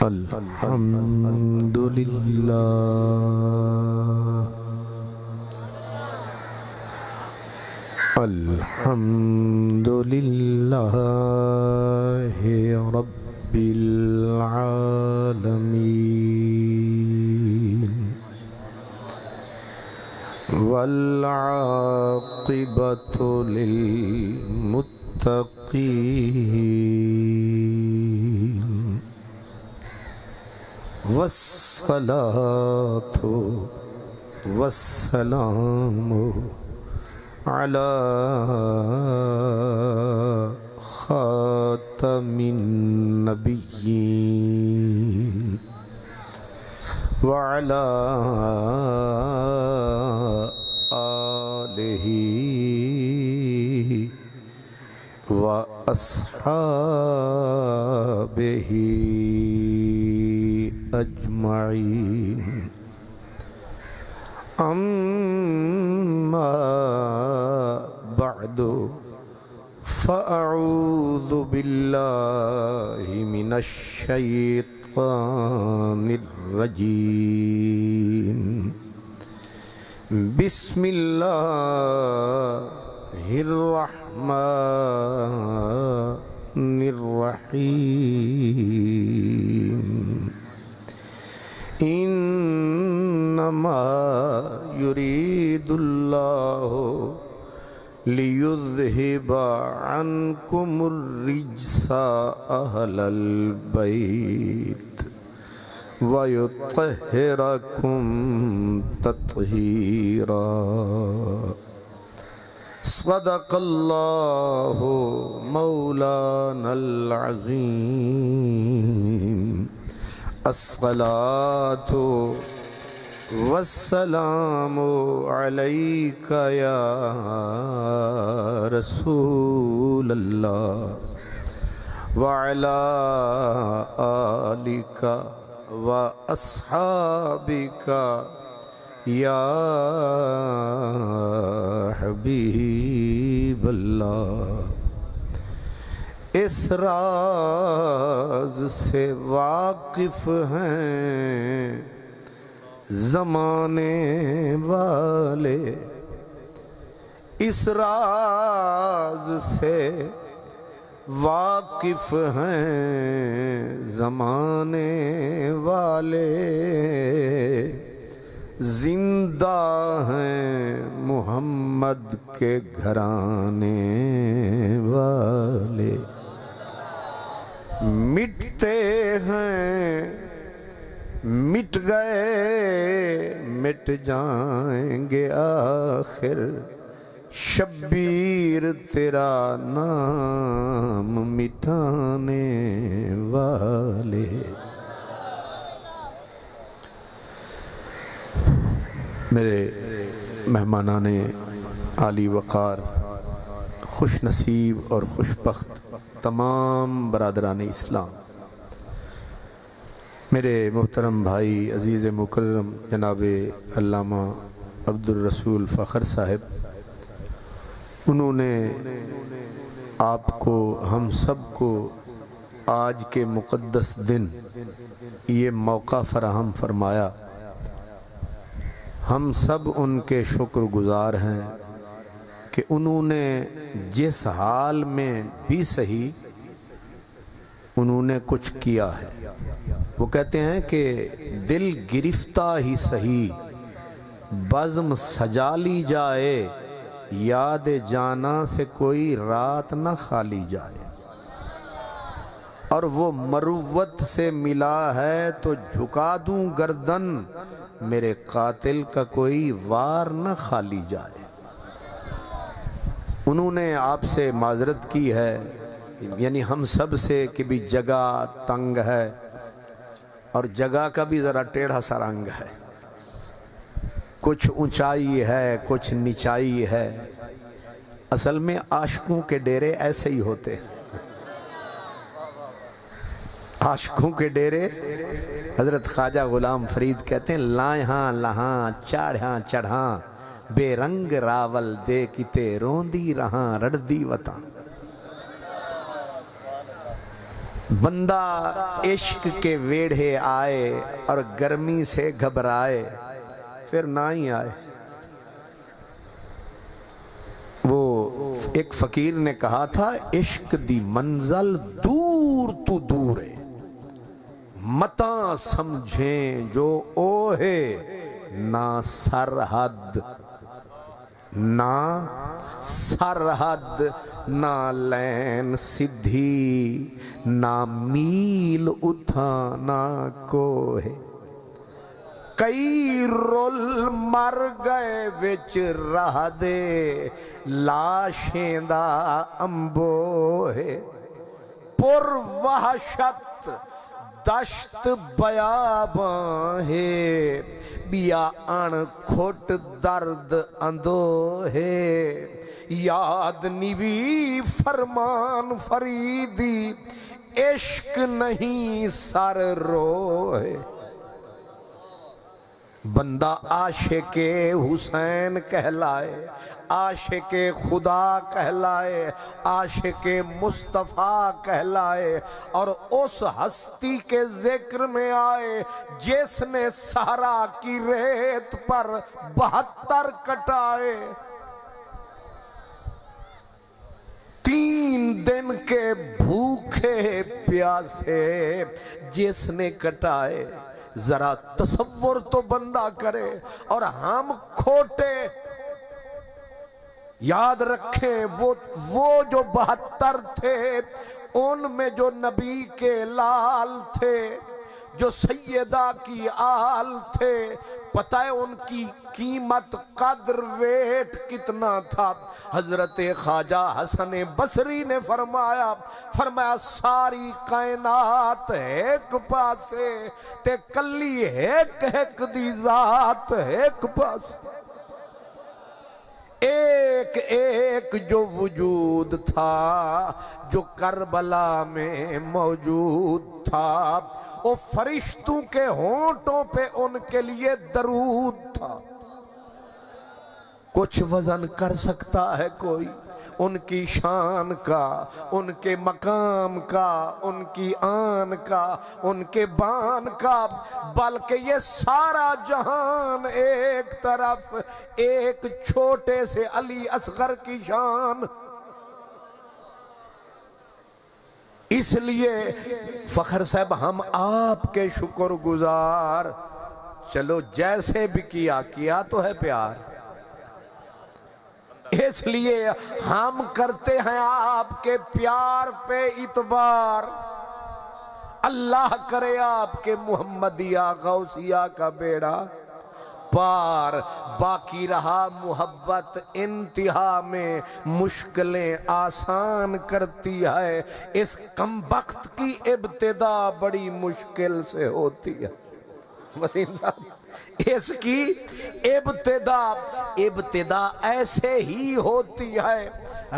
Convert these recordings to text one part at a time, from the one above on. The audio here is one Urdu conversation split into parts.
الحمد للہ الحمد للہ رب العالمین والعاقبۃ للمتقین والصلاة والسلام على خاتم النبيين وعلى آله وأصحابه أجمعين أما بعد فأعوذ بالله من الشيطان الرجيم بسم الله الرحمن الرحيم إنما يريد الله ليذهب عنكم الرجس أهل البيت ويطهركم تطهيرا صدق الله مولانا العظيم الصلاة والسلام عليك يا رسول الله وعلى آلك وأصحابك يا حبيب الله اس راز سے واقف ہیں زمانے والے، اس راز سے واقف ہیں زمانے والے، زندہ ہیں محمد کے گھرانے والے، مٹتے ہیں مٹ گئے مٹ جائیں گے آخر، شبیر تیرا نام مٹانے والے۔ میرے مہمانان عالی وقار، خوش نصیب اور خوش بخت تمام برادران اسلام، میرے محترم بھائی عزیز مکرم جناب علامہ عبدالرسول فخر صاحب، انہوں نے آپ کو ہم سب کو آج کے مقدس دن یہ موقع فراہم فرمایا، ہم سب ان کے شکر گزار ہیں کہ انہوں نے جس حال میں بھی صحیح انہوں نے کچھ کیا ہے۔ وہ کہتے ہیں کہ دل گرفتہ ہی صحیح بزم سجا لی جائے، یاد جانا سے کوئی رات نہ خالی جائے، اور وہ مروت سے ملا ہے تو جھکا دوں گردن، میرے قاتل کا کوئی وار نہ خالی جائے۔ انہوں نے آپ سے معذرت کی ہے، یعنی ہم سب سے، کہ بھی جگہ تنگ ہے اور جگہ کا بھی ذرا ٹیڑھا سا رنگ ہے، کچھ اونچائی ہے کچھ نچائی ہے۔ اصل میں عاشقوں کے ڈیرے ایسے ہی ہوتے ہیں، عاشقوں کے ڈیرے حضرت خواجہ غلام فرید کہتے ہیں، لائہاں لہاں چاڑھاں چڑھاں، بے رنگ راول دے کتے روندی رہاں رڑدی وطاں۔ بندہ عشق کے ویڑھے آئے اور گرمی سے گھبرائے پھر نہ ہی آئے۔ وہ ایک فقیر نے کہا تھا عشق دی منزل دور تو دور ہے، متاں سمجھیں جو اوہے نہ سرحد، نہ سرحد، نہ لین سدھی، نہ میل اتھانا کوہ۔ کئی رول مر گئے وچ رہ دے لاشیں دا امبوہے، پر وحشت دشت بیاباں ہے، بیا ان کھٹ درد اندو ہے۔ یاد نیوی فرمان فریدی، عشق نہیں سر رو ہے۔ بندہ عاشق حسین کہلائے، عاشق خدا کہلائے، عاشق مصطفیٰ کہلائے، اور اس ہستی کے ذکر میں آئے جس نے صحرا کی ریت پر 72 کٹائے۔ 3 دن کے بھوکے پیاسے جس نے کٹائے۔ ذرا تصور تو بندہ کرے، اور ہم کھوٹے یاد رکھیں وہ جو 72 تھے ان میں جو نبی کے لال تھے، جو سیدہ کی آل تھے، پتہ ہے ان کی قیمت قدر ویٹ کتنا تھا؟ حضرت خواجہ حسن بصری نے فرمایا ساری کائنات ایک پاسے تے کلی ایک دی ذات ایک پاسے۔ ایک ایک جو وجود تھا جو کربلا میں موجود تھا، وہ فرشتوں کے ہونٹوں پہ ان کے لیے درود تھا۔ کچھ وزن کر سکتا ہے کوئی ان کی شان کا، ان کے مقام کا، ان کی آن کا، ان کے بان کا؟ بلکہ یہ سارا جہان ایک طرف، ایک چھوٹے سے علی اصغر کی شان۔ اس لیے فخر صاحب ہم آپ کے شکر گزار، چلو جیسے بھی کیا تو ہے پیار، اس لیے ہم کرتے ہیں آپ کے پیار پہ اعتبار۔ اللہ کرے آپ کے محمدیہ غوثیہ کا بیڑا پار۔ باقی رہا محبت انتہا میں مشکلیں آسان کرتی ہے، اس کم بخت کی ابتدا بڑی مشکل سے ہوتی ہے۔ وسیم صاحب اس کی ابتدا ایسے ہی ہوتی ہے،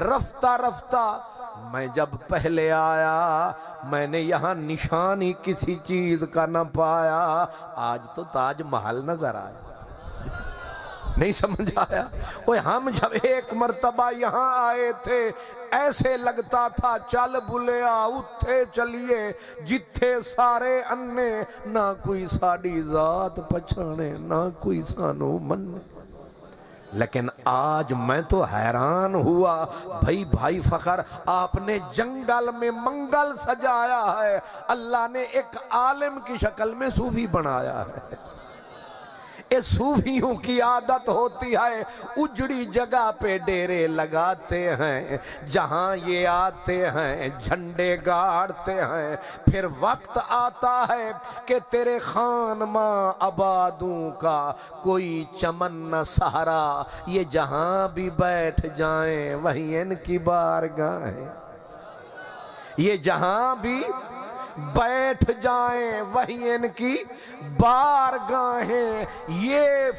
رفتہ رفتہ۔ میں جب پہلے آیا میں نے یہاں نشان ہی کسی چیز کا نہ پایا، آج تو تاج محل نظر آیا۔ نہیں سمجھ آیا؟ ہم جب ایک مرتبہ یہاں آئے تھے ایسے لگتا تھا چل بلیا اتھے چلیے جتھے سارے انے، نہ کوئی ساڑی ذات پچھانے نہ کوئی سانو مننے۔ لیکن آج میں تو حیران ہوا، بھائی فخر آپ نے جنگل میں منگل سجایا ہے، اللہ نے ایک عالم کی شکل میں صوفی بنایا ہے۔ اس صوفیوں کی عادت ہوتی ہے اجڑی جگہ پہ ڈیرے لگاتے ہیں، جہاں یہ آتے ہیں جھنڈے گاڑتے ہیں، پھر وقت آتا ہے کہ تیرے خانماں آبادوں کا کوئی چمن نہ سہرا، یہ جہاں بھی بیٹھ جائیں وہیں ان کی بارگاہیں، یہ جہاں بھی بیٹھ جائیں وہیں ان کی بارگاہیں۔ یہ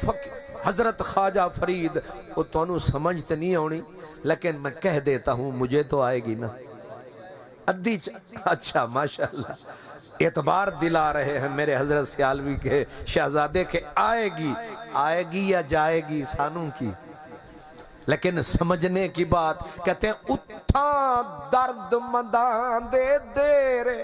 حضرت خواجہ فرید، وہ تو سمجھتے نہیں ہونی لیکن میں کہہ دیتا ہوں، مجھے تو آئے گی نا ادھی۔ اچھا ماشاءاللہ اعتبار دلا رہے ہیں میرے حضرت سیالوی کے شہزادے کے، آئے گی یا جائے گی سانوں کی، لیکن سمجھنے کی بات۔ کہتے ہیں اتھاں درد منداں دے دیرے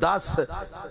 10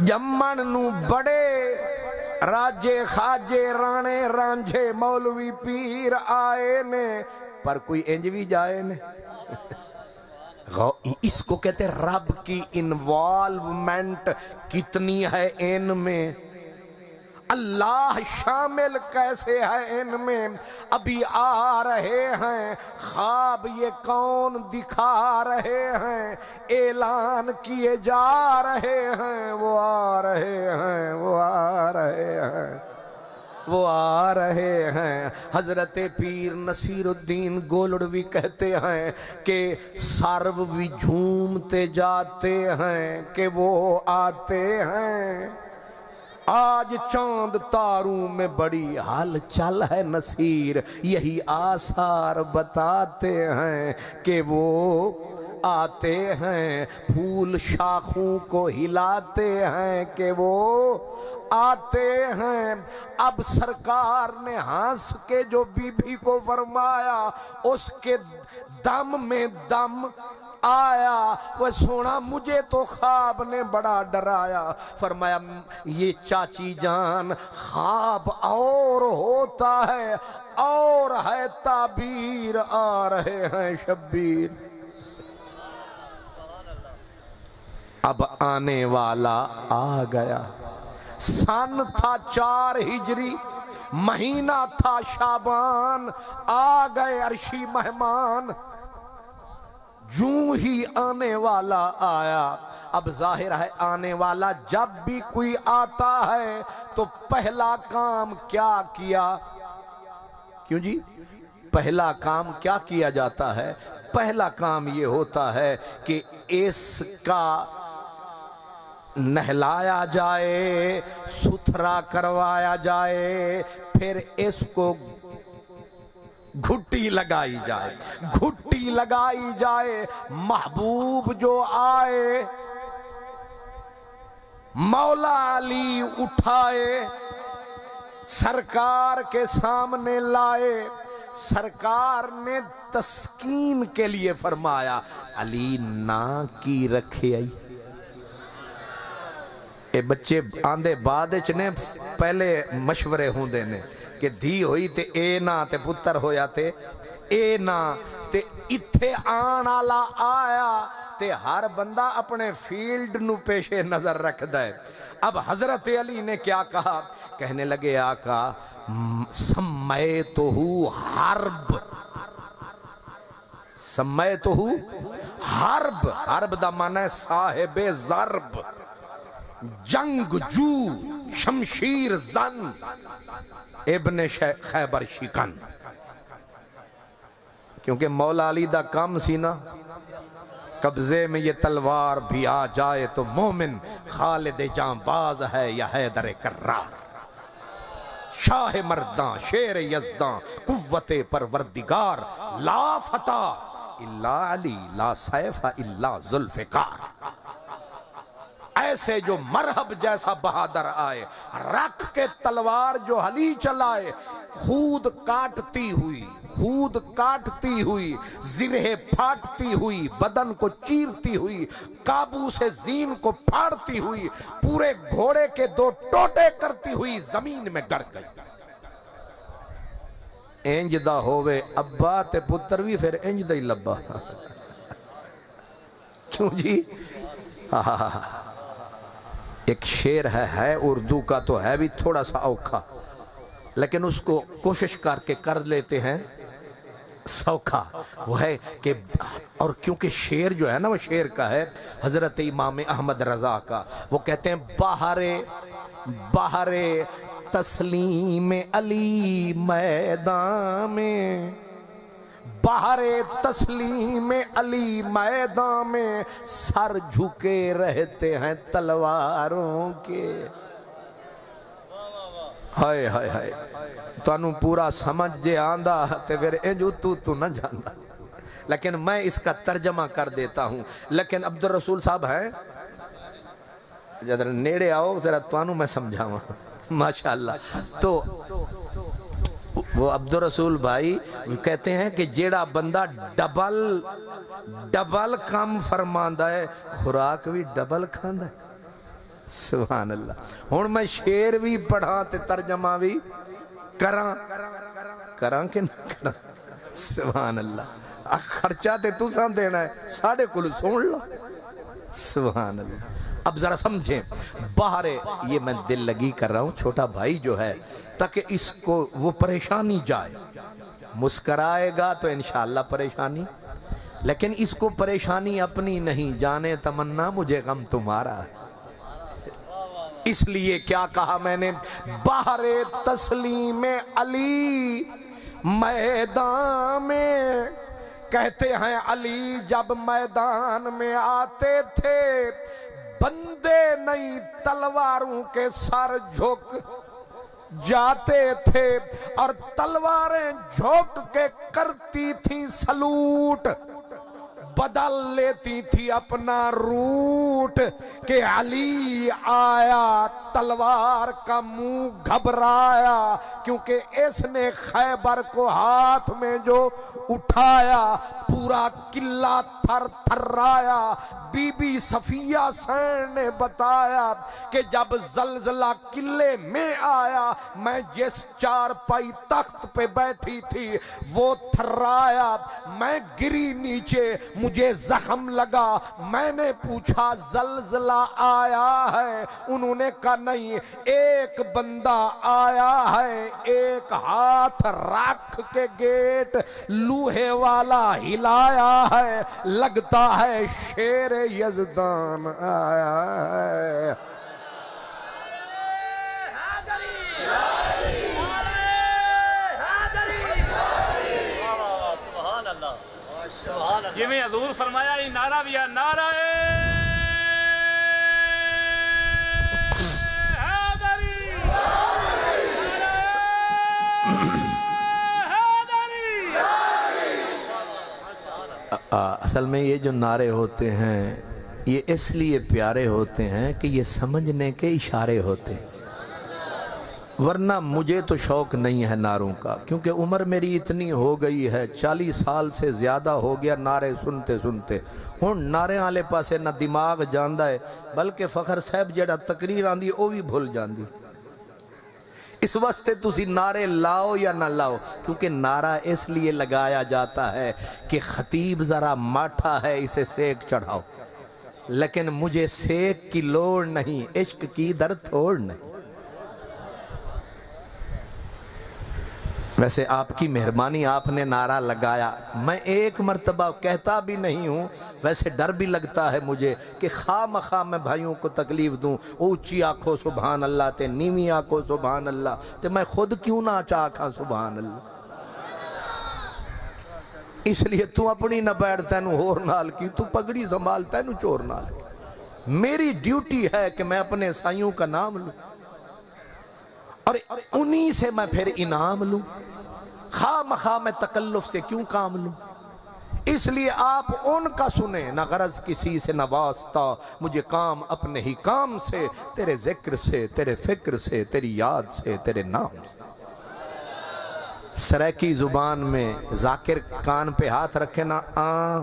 جمن نو بڑے راجے خاجے رانے رانجھے مولوی پیر آئے نے پر کوئی انج بھی جائے نے اس کو کہتے رب کی انوالومنٹ کتنی ہے ان میں اللہ شامل کیسے ہے ان میں ابھی آ رہے ہیں خواب یہ کون دکھا رہے ہیں اعلان کیے جا رہے ہیں وہ آ رہے ہیں وہ آ رہے ہیں وہ آ رہے ہیں حضرت پیر نصیر الدین گولڑوی کہتے ہیں کہ سرو بھی جھومتے جاتے ہیں کہ وہ آتے ہیں آج چاند تاروں میں بڑی حال چل ہے نصیر یہی آثار بتاتے ہیں کہ وہ آتے ہیں پھول شاخوں کو ہلاتے ہیں کہ وہ آتے ہیں اب سرکار نے ہنس کے جو بی بی کو فرمایا اس کے دم میں دم آیا وہ سونا مجھے تو خواب نے بڑا ڈرایا فرمایا یہ چاچی جان خواب اور ہوتا ہے اور ہے تعبیر آ رہے ہیں شبیر اب آنے والا آ گیا سن تھا 4 ہجری مہینہ تھا شعبان آ گئے عرشی مہمان جوں ہی آنے والا آیا اب ظاہر ہے آنے والا جب بھی کوئی آتا ہے تو پہلا کام کیا کیا کیوں جی پہلا کام کیا کیا جاتا ہے پہلا کام یہ ہوتا ہے کہ اس کا نہلایا جائے ستھرا کروایا جائے پھر اس کو گھٹی لگائی جائے گھٹی لگائی جائے محبوب جو آئے مولا علی اٹھائے سرکار کے سامنے لائے سرکار نے تسکین کے لیے فرمایا علی نا کی رکھے آئی اے بچے آندے بعد چنے پہلے مشورے ہوں دینے کہ دھی ہوئی تے اے نا تے پتر ہویا تے اے نا تے اتھے آن آلا آیا تے ہر بندہ اپنے فیلڈ نو پیشے نظر رکھ دائے اب حضرت علی نے کیا کہا کہنے لگے آقا سمیتہو حرب سمیتہو حرب حرب دا معنی ہے صاحب ضرب جنگ جو شمشیر زن ابن خیبر شکن کیونکہ مولا علی دا کام سی نا قبضے میں یہ تلوار بھی آ جائے تو مومن خالد جاں باز ہے یا حیدر کرار شاہ مرداں شیر یزداں قوت پروردگار لا فتح الا علی لا سیف الا ذوالفقار ایسے جو مرحب جیسا بہادر آئے رکھ کے تلوار جو علی چلائے خود کاٹتی ہوئی زرہ پھاٹتی ہوئی بدن کو چیرتی ہوئی قابو سے زین کو پھاڑتی ہوئی پورے گھوڑے کے 2 ٹوٹے کرتی ہوئی زمین میں گڑ گئی انج دا ہووے ابا تے پتر بھی پھر انج دا ہی لبا کیوں جی ایک شعر ہے اردو کا تو ہے بھی تھوڑا سا اوکھا لیکن اس کو کوشش کر کے کر لیتے ہیں سوکھا وہ ہے کہ اور کیونکہ شعر جو ہے نا وہ شعر کا ہے حضرت امام احمد رضا کا وہ کہتے ہیں بہرے تسلیم علی میدان میں بہر تسلیم علی میدان میں سر جھکے رہتے ہیں تلواروں کے ہائے ہائے ہائے تانوں پورا سمجھ جے آندہ تے پھر انجو تو نہ جاندہ لیکن میں اس کا ترجمہ کر دیتا ہوں لیکن عبدالرسول صاحب ہیں جدر نیڑے آؤ ذرا تانوں میں سمجھاؤں ماشاءاللہ تو وہ عبدالرسول بھائی کہتے ہیں کہ جیڑا بندہ ڈبل کام فرماندہ ہے خوراک بھی ڈبل کھاندہ ہے سبحان اللہ. ہن میں شعر بھی پڑھاں تے ترجمہ بھی کراں کہ نہ کراں. سبحان اللہ. خرچہ تے تساں دینا ہے, ساڑھے کل سن لو. سبحان اللہ. اب ذرا سمجھیں, باہر یہ میں دل لگی کر رہا ہوں, چھوٹا بھائی جو ہے تاکہ اس کو وہ پریشانی جائے. مسکرائے گا تو انشاءاللہ پریشانی, لیکن اس کو پریشانی اپنی نہیں, جانے تمنا مجھے غم تمہارا ہے. اس لیے کیا کہا میں نے, باہر تسلیم علی میدان میں, کہتے ہیں علی جب میدان میں آتے تھے بندے نہیں تلواروں کے سر جھک جاتے تھے, اور تلواریں جھک کے کرتی تھیں سلوٹ, بدل لیتی تھی اپنا روٹ, کہ علی آیا تلوار کا منہ گھبرایا, کیونکہ اس نے خیبر کو ہاتھ میں جو اٹھایا پورا قلعہ تھر تھرایا. بی بی صفیہ سین نے بتایا کہ جب زلزلہ قلعے میں آیا میں جس چارپائی تخت پہ بیٹھی تھی وہ تھرایا, میں گری نیچے, مجھے زخم لگا, میں نے پوچھا زلزلہ آیا ہے, انہوں نے کہا نہیں, ایک بندہ آیا ہے, ایک ہاتھ رکھ کے گیٹ لوہے والا ہلایا ہے, لگتا ہے شیر یزدان آیا ہے. یہ میں حضور فرمایا یہ نعرہ بھی ہے, نعرہ حیدری, اصل میں یہ جو نعرے ہوتے ہیں یہ اس لیے پیارے ہوتے ہیں کہ یہ سمجھنے کے اشارے ہوتے ہیں, ورنہ مجھے تو شوق نہیں ہے نعروں کا, کیونکہ عمر میری اتنی ہو گئی ہے, 40 سال سے زیادہ ہو گیا نعرے سنتے سنتے. ہن نعرے والے پاسے نہ دماغ جاندا ہے, بلکہ فخر صاحب جڑا تقریر آندی او بھی بھول جاندی. اس واسطے تسی نعرے لاؤ یا نہ لاؤ, کیونکہ نعرہ اس لیے لگایا جاتا ہے کہ خطیب ذرا ماٹھا ہے اسے سیک چڑھاؤ, لیکن مجھے سیک کی لوڑ نہیں, عشق کی در تھوڑ نہیں. ویسے آپ کی مہربانی, آپ نے نعرہ لگایا, میں ایک مرتبہ کہتا بھی نہیں ہوں, ویسے ڈر بھی لگتا ہے مجھے کہ خواہ مخواہ میں بھائیوں کو تکلیف دوں. اونچی آنکھو سبحان اللہ تے نیوی آنکھو سبحان اللہ, تے میں خود کیوں نہ چاکھاں سبحان اللہ. اس لیے تو اپنی نہ بیٹھ تینوں ہور نال کی, تو پگڑی سنبھال تینوں چور نال کی. میری ڈیوٹی ہے کہ میں اپنے سائیوں کا نام لوں اور انہی سے میں پھر انعام لوں, خواہ مخواہ میں تکلف سے کیوں کام لوں. اس لیے آپ ان کا سنیں, نہ غرض کسی سے نہ واسطہ, مجھے کام اپنے ہی کام سے, تیرے ذکر سے, تیرے فکر سے, تیری یاد سے, تیرے نام سے. سریکی زبان میں ذاکر کان پہ ہاتھ رکھے نا, آن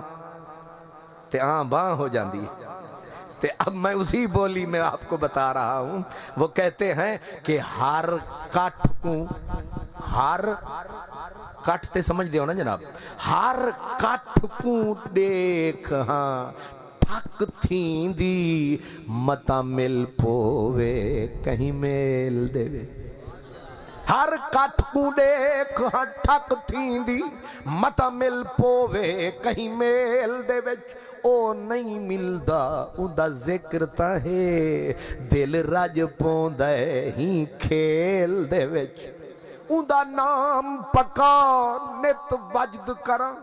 تے آن باں ہو جاندی ہے. تے اب میں اسی بولی میں آپ کو بتا رہا ہوں. وہ کہتے ہیں کہ ہر کٹ کو, ہر کٹ تے سمجھ دے ہو نا جناب, ہر کٹ کو دیکھ ہاں ٹھک تھیں دی, متا مل پووے کہیں میل دے وے. ہر کٹ کو دیکھ ہاں ٹھک تھیں دی, متا مل پووے کہیں میل دے وچ. او نہیں ملدا اوندا ذکر تاہے, دل رج پوندے ہی کھیل دے وچ. اوندا نام پکا نت وجد کراں,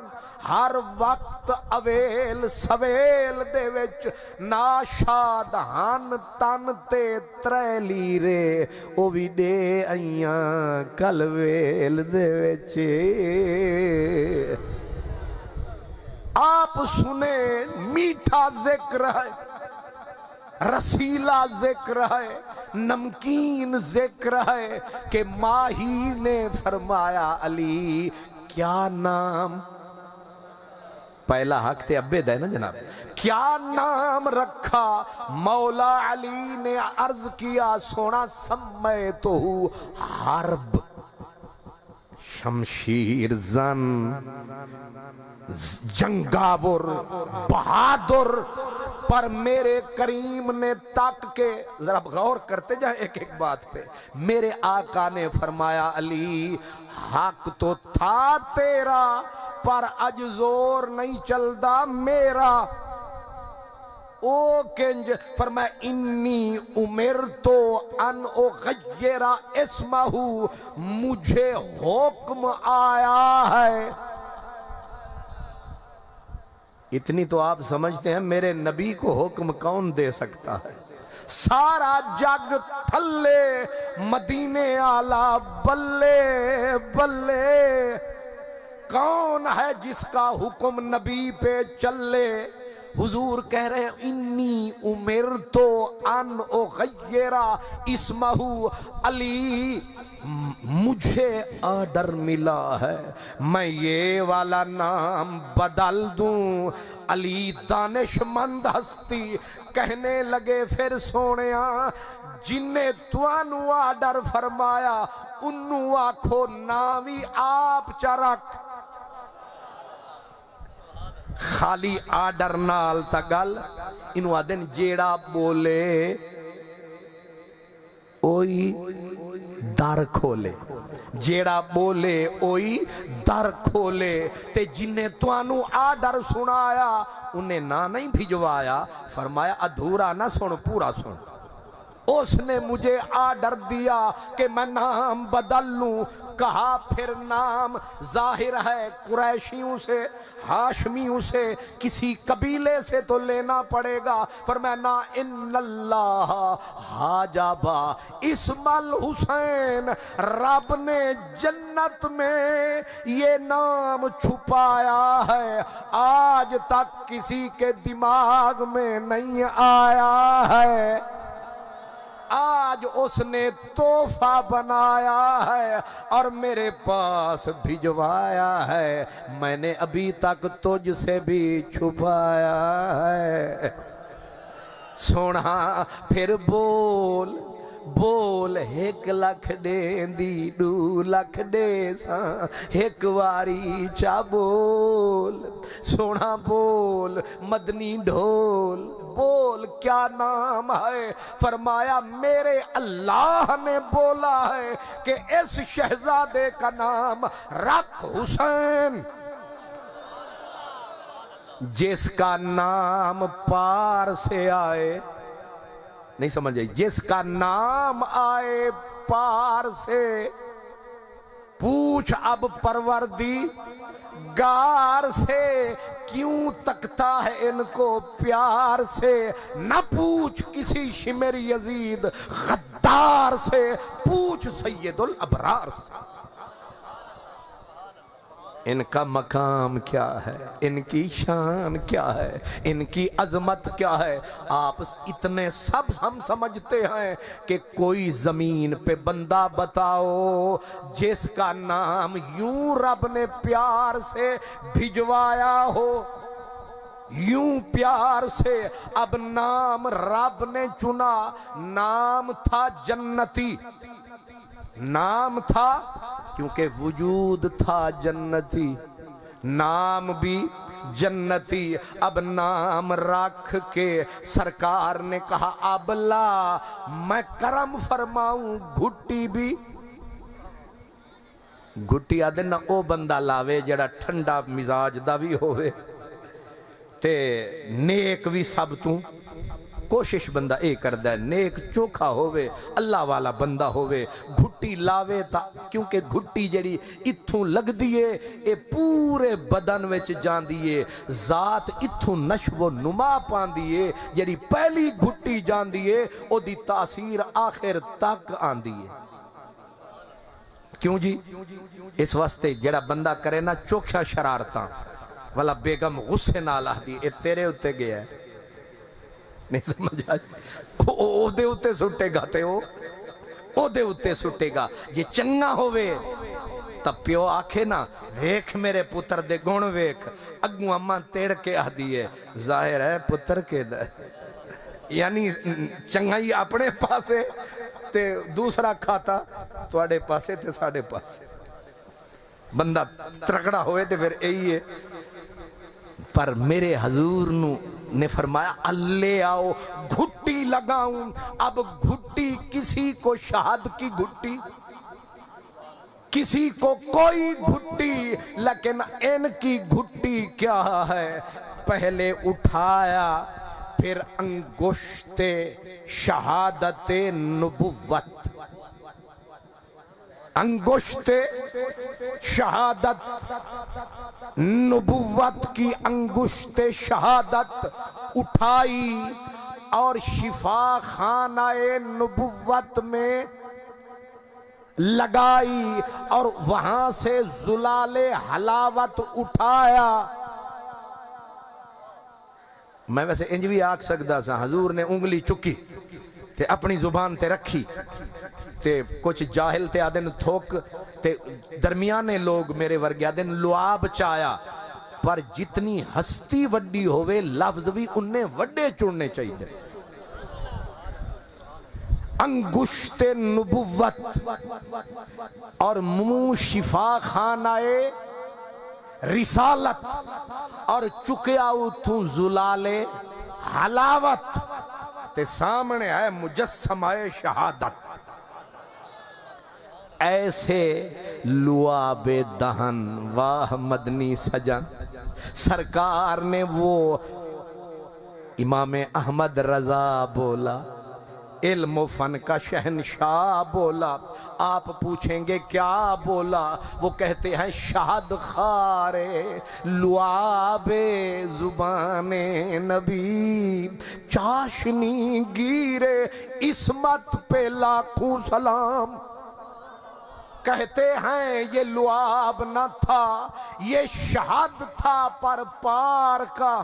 ہر وقت اویل سویل دے وچ. ناشاد ہن تن تے ترے لیرے, او بھی دے ایاں کل ویل دے وچ. آپ سنیں میٹھا ذکر ہے, رسیلا ذکر ہے, نمکین ذکر ہے, کہ ماہی نے فرمایا علی کیا نام پہلا حق تے ابے دا ہے نا جناب. کیا نام رکھا مولا علی نے عرض کیا سونا سمیتہ حرب شمشیر زن جنگاور بہادر. پر میرے کریم نے تاک کے ذرا غور کرتے جائیں ایک ایک بات پہ. میرے آقا نے فرمایا علی حق تو تھا تیرا پر اج زور نہیں چلدا میرا. او کنج فرمایا انی امرتو ان اغیر اسمہ مجھے حکم آیا ہے. اتنی تو آپ سمجھتے ہیں میرے نبی کو حکم کون دے سکتا ہے. سارا جگ تھلے مدینے آلا بلے بلے. کون ہے جس کا حکم نبی پہ چلے. حضور کہہ رہے ہیں انی امرتو ان اغیر اسمہ علی مجھے آرڈر ملا ہے میں یہ والا نام بدل دوں. علی دانش مند ہستی کہنے لگے پھر سونیاں جنہیں توانو آرڈر فرمایا انہوں آکھو ناوی آپ چرک. خالی آرڈر نال تا گل انہوں آدھن جیڑا بولے اوئی در کھولے. جیڑا بولے اوئی در کھولے. تے جنہیں توانو آرڈر سنایا انہیں نہ نہیں بھجوایا. فرمایا ادھورا نہ سن پورا سن. اس نے مجھے آرڈر دیا کہ میں نام بدل لوں. کہا پھر نام ظاہر ہے قریشیوں سے ہاشمیوں سے کسی قبیلے سے تو لینا پڑے گا. فرمایا نا ان اللہ حاجبا اسم الحسین رب نے جنت میں یہ نام چھپایا ہے آج تک کسی کے دماغ میں نہیں آیا ہے. آج اس نے تحفہ بنایا ہے اور میرے پاس بھجوایا ہے. میں نے ابھی تک تجھ سے بھی چھپایا ہے. سونا پھر بول بول ایک لکھ دیں دی 2 لکھ دے ساں ایک واری چا بول. سونا بول مدنی ڈھول بول کیا نام ہے. فرمایا میرے اللہ نے بولا ہے کہ اس شہزادے کا نام رکھ حسین. جس کا نام پار سے آئے نہیں سمجھ آئی. جس کا نام آئے پار سے پوچھ اب پروردی گار سے کیوں تکتا ہے ان کو پیار سے. نہ پوچھ کسی شمر یزید غدار سے پوچھ سید الابرار سے. ان کا مقام کیا ہے ان کی شان کیا ہے ان کی عظمت کیا ہے. آپ اتنے سب ہم سمجھتے ہیں کہ کوئی زمین پہ بندہ بتاؤ جس کا نام یوں رب نے پیار سے بھجوایا ہو یوں پیار سے. اب نام رب نے چنا. نام تھا جنتی. نام تھا کیونکہ وجود تھا جنتی. نام بھی جنتی. اب نام رکھ کے سرکار نے کہا اب لا میں کرم فرماؤں گھٹی بھی. گھٹی آدھے نہ او بندہ لاوے جڑا ٹھنڈا مزاج دا بھی ہوئے تے نیک بھی سب تو کوشش بندہ اے کردہ ہے نیک چوکھا ہوئے اللہ والا بندہ ہوئے. گھٹی لاوے تا کیونکہ گھٹی جڑی اتھوں لگ دیئے اے پورے بدن وچ جان دیئے. ذات اتھوں نشو و نما پان دیئے. جڑی پہلی گھٹی جان دیئے او دی تاثیر آخر تک آن دیئے. کیوں جی اس واسطے جڑا بندہ کرے نا چوکھا شرارتاں والا بیگم غصے نال آدھی اے تیرے اتے گیا ہے نہیں سمجھا. او دے اتے سٹے گا تے او دے اتے سٹے گا. جے چنگا ہوئے ਤਾਂ ਪਿਓ ਆਖੇ ਨਾ ਵੇਖ ਮੇਰੇ ਪੁੱਤਰ ਦੇ ਗੁਣ ਵੇਖ, ਅੱਗੋਂ ਅੰਮਾ ਤੇੜ ਕੇ ਆਖਦੀ ਹੈ ਜ਼ਾਹਿਰ ਹੈ ਪੁੱਤਰ ਕਿਹਦਾ, ਯਾਨੀ ਚੰਗਾਈ ਆਪਣੇ ਪਾਸੇ ਤੇ ਦੂਸਰਾ ਖਾਤਾ ਤੁਹਾਡੇ ਪਾਸੇ ਤੇ ਸਾਡੇ ਪਾਸੇ। ਬੰਦਾ ਤਕੜਾ ਹੋਏ ਤੇ ਫਿਰ ਇਹੀ ਹੈ। پر میرے حضور نے فرمایا لے آؤ گھٹی لگاؤں، اب گھٹی کسی کو شہد کی گھٹی، کسی کو کوئی گھٹی، لیکن ان کی گھٹی کیا ہے، پہلے اٹھایا پھر انگشت شہادت نبوت، انگشت شہادت نبوت کی انگشت شہادت اٹھائی اور شفا خانہ نبوت میں لگائی اور وہاں سے زلال حلاوت اٹھایا۔ میں ویسے انج بھی آکھ سکتا سا حضور نے انگلی چکی تے اپنی زبان تے رکھی تے کچھ جاہل تے آدن تھوک تے درمیانے لوگ میرے ورگے آدن لعاب چایا، پر جتنی ہستی وڈی ہوئے لفظ بھی انہیں وڈے چڑنے چاہیے۔ انگشت نبوت اور منہ شفا خانہ رسالت اور چکیا اتھوں زلال حلاوت تے سامنے ہے مجسمہ شہادت۔ ایسے لعاب دہن واہ مدنی سجن، سرکار نے وہ امام احمد رضا بولا، علم و فن کا شہنشاہ بولا، آپ پوچھیں گے کیا بولا، وہ کہتے ہیں شہد خارے لعاب زبان نبی، چاشنی گیرے عصمت پہ لاکھوں سلام۔ کہتے ہیں یہ لعاب نہ تھا یہ شہد تھا، پر پار کا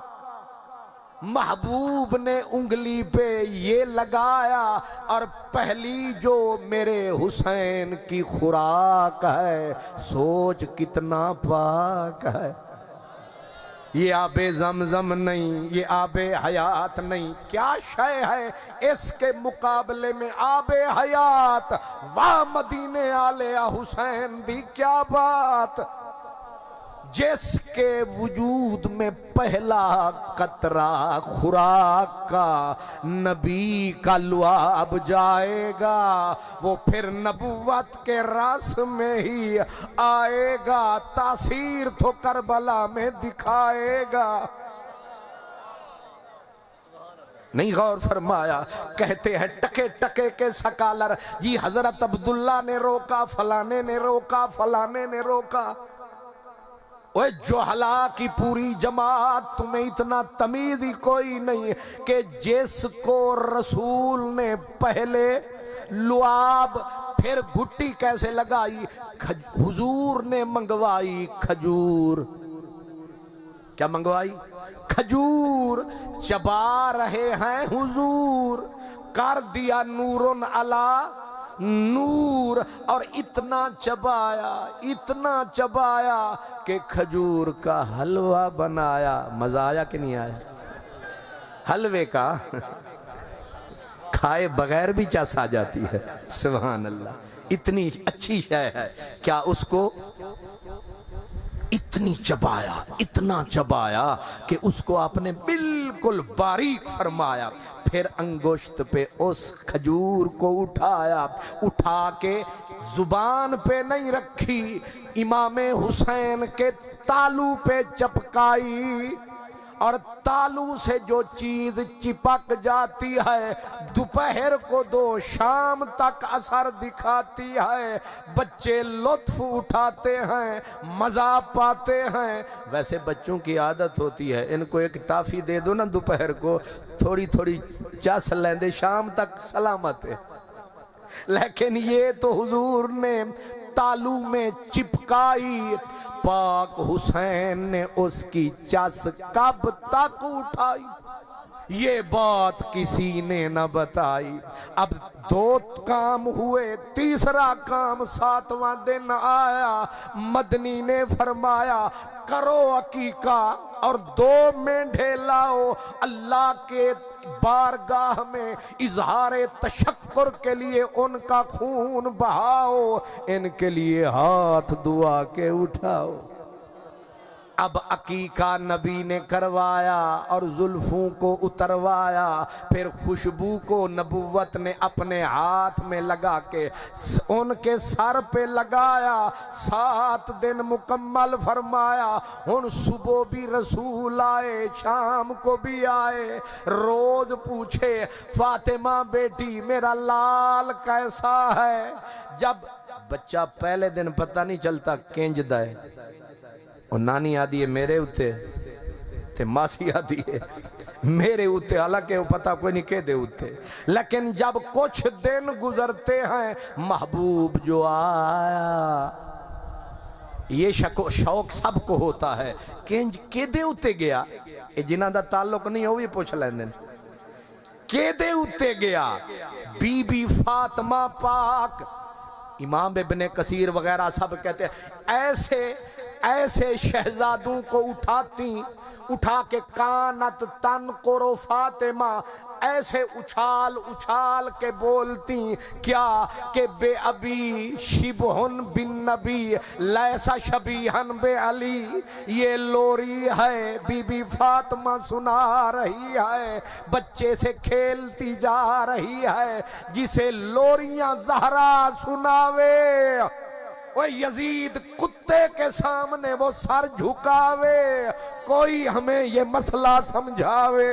محبوب نے انگلی پہ یہ لگایا، اور پہلی جو میرے حسین کی خوراک ہے سوچ کتنا پاک ہے۔ یہ آب زمزم نہیں، یہ آب حیات نہیں، کیا شے ہے اس کے مقابلے میں آب حیات، واہ مدینے آلہ حسین دی کیا بات، جس کے وجود میں پہلا قطرہ خوراک کا نبی کا لعاب جائے گا، وہ پھر نبوت کے رس میں ہی آئے گا، تاثیر تو کربلا میں دکھائے گا۔ نہیں غور فرمایا، کہتے ہیں ٹکے ٹکے کے سکالر، جی حضرت عبداللہ نے روکا، فلانے نے روکا، فلانے نے روکا۔ اوہ جوہلا کی پوری جماعت، تمہیں اتنا تمیز ہی کوئی نہیں کہ جس کو رسول نے پہلے لعاب پھر گھٹی کیسے لگائی، حضور نے منگوائی کھجور، کیا منگوائی؟ کھجور چبا رہے ہیں حضور، کر دیا نورن علی نور، اور اتنا چبایا کہ کھجور کا حلوہ بنایا۔ مزہ آیا کہ نہیں آیا؟ حلوے کا کھائے بغیر بھی چس آ جاتی ہے، سبحان اللہ، اتنی اچھی شے ہے، کیا اس کو اتنا چبایا کہ اس کو آپ نے بالکل باریک فرمایا، پھر انگشت پہ اس کھجور کو اٹھا کے زبان پہ نہیں رکھی، امام حسین کے تالو پہ چپکائی، اور تالو سے جو چیز چپک جاتی ہے دوپہر کو دو شام تک اثر دکھاتی ہے، بچے لطف اٹھاتے ہیں، مزہ پاتے ہیں۔ ویسے بچوں کی عادت ہوتی ہے، ان کو ایک ٹافی دے دو نا دوپہر کو، تھوڑی تھوڑی چس لیندے، شام تک سلامت ہے، لیکن یہ تو حضور نے تالو میں چپکائی، پاک حسین نے اس کی چس کب تک اٹھائی، یہ بات کسی نے نہ بتائی۔ اب 2 کام ہوئے، تیسرا کام 7واں دن آیا، مدنی نے فرمایا کرو عقیقہ اور 2 مینڈھے لاؤ، اللہ کے بارگاہ میں اظہار تشکر کے لیے ان کا خون بہاؤ، ان کے لیے ہاتھ دعا کے اٹھاؤ۔ اب عقیقہ نبی نے کروایا اور زلفوں کو اتروایا، پھر خوشبو کو نبوت نے اپنے ہاتھ میں لگا کے ان کے سر پہ لگایا، 7 دن مکمل فرمایا۔ ان صبح بھی رسول آئے، شام کو بھی آئے، روز پوچھے فاطمہ بیٹی میرا لال کیسا ہے؟ جب بچہ پہلے دن پتہ نہیں چلتا کینج دائے، اور نانی آدھی ہے میرے ہوتے تے ماسی آدھی ہے میرے ہوتے، حالانکہ وہ پتہ کوئی نہیں کہہ دے ہوتے، لیکن جب کچھ دن گزرتے ہیں محبوب جو آیا، یہ شوق سب کو ہوتا ہے، کینج کہ دے ہوتے گیا، جنہ دا تعلق نہیں ہو بھی پوچھ لیندے، کہ دے ہوتے گیا۔ بی بی فاطمہ پاک، امام ابن کثیر وغیرہ سب کہتے ہیں ایسے شہزادوں کو اٹھا کے کانت تن کرو فاطمہ، ایسے اچھال کے بولتی کیا کہ بے ابی شبہن بن نبی لیسا شبیہن بے علی، یہ لوری ہے بی بی فاطمہ سنا رہی ہے، بچے سے کھیلتی جا رہی ہے، جسے لوریاں زہرا سناوے، وہ یزید کتے کے سامنے وہ سر جھکاوے، کوئی ہمیں یہ مسئلہ سمجھاوے۔